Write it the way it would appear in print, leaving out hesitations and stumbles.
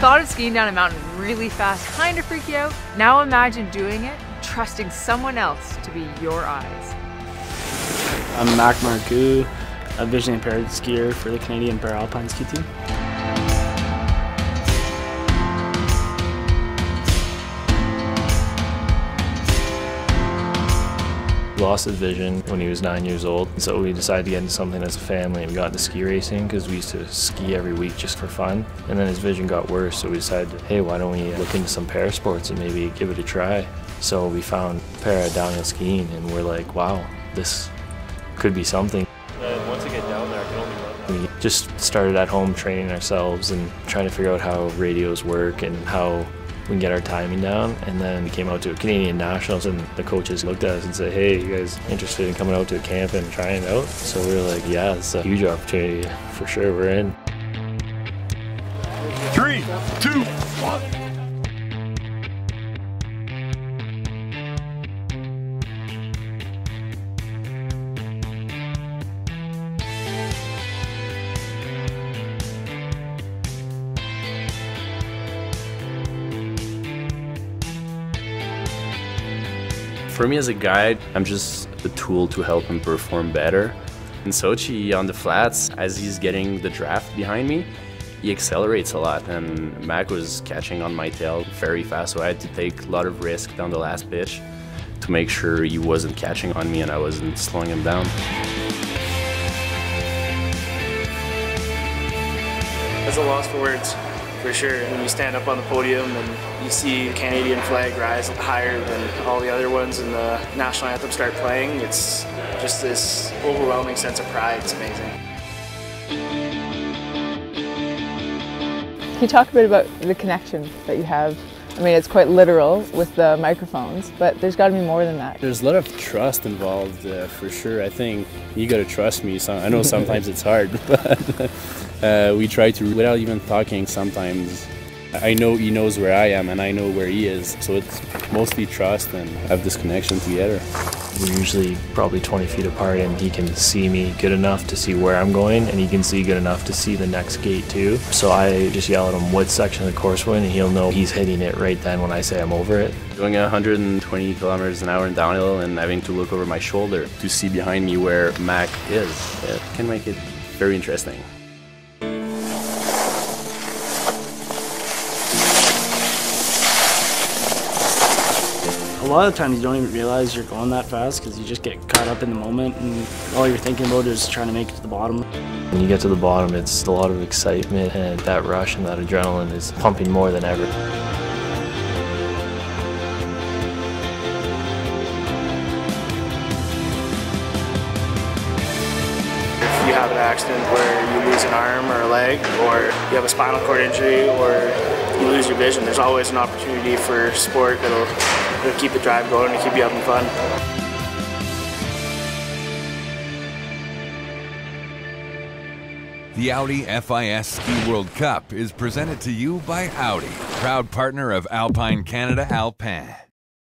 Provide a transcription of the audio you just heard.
thought of skiing down a mountain really fast kind of freak you out? Now imagine doing it, trusting someone else to be your eyes. I'm Marcoux, a visually impaired skier for the Canadian Alpine ski team. Lost his vision when he was 9 years old, so we decided to get into something as a family, and we got into ski racing because we used to ski every week just for fun. And then his vision got worse, so we decided, hey, why don't we look into some para sports and maybe give it a try. So we found para downhill skiing, and we're like, wow, this could be something. And once I get down there, I can only run. We just started at home training ourselves and trying to figure out how radios work and how we can get our timing down. And then we came out to a Canadian Nationals, and the coaches looked at us and said, hey, you guys interested in coming out to a camp and trying it out? So we were like, yeah, it's a huge opportunity for sure. We're in. 3, 2, 1. For me as a guide, I'm just a tool to help him perform better. In Sochi on the flats, as he's getting the draft behind me, he accelerates a lot, and Mac was catching on my tail very fast, so I had to take a lot of risk down the last pitch to make sure he wasn't catching on me and I wasn't slowing him down. It's a loss for words, for sure. When you stand up on the podium and you see the Canadian flag rise higher than all the other ones and the national anthem start playing, it's just this overwhelming sense of pride. It's amazing. Can you talk a bit about the connection that you have? I mean, it's quite literal with the microphones, but there's got to be more than that. There's a lot of trust involved, for sure. I think you got to trust me. I know sometimes it's hard, but we try to, without even talking sometimes. I know he knows where I am and I know where he is, so it's mostly trust and have this connection together. We're usually probably 20 feet apart, and he can see me good enough to see where I'm going, and he can see good enough to see the next gate too. So I just yell at him what section of the course we're in, and he'll know he's hitting it right then when I say I'm over it. Doing 120 kilometers an hour in downhill and having to look over my shoulder to see behind me where Mac is, it can make it very interesting. A lot of times you don't even realize you're going that fast because you just get caught up in the moment and all you're thinking about is trying to make it to the bottom. When you get to the bottom, it's a lot of excitement, and that rush and that adrenaline is pumping more than ever. If you have an accident where you lose an arm or a leg, or you have a spinal cord injury, or you lose your vision, there's always an opportunity for sport that'll keep the drive going and keep you having fun. The Audi FIS Ski World Cup is presented to you by Audi, proud partner of Alpine Canada Alpin.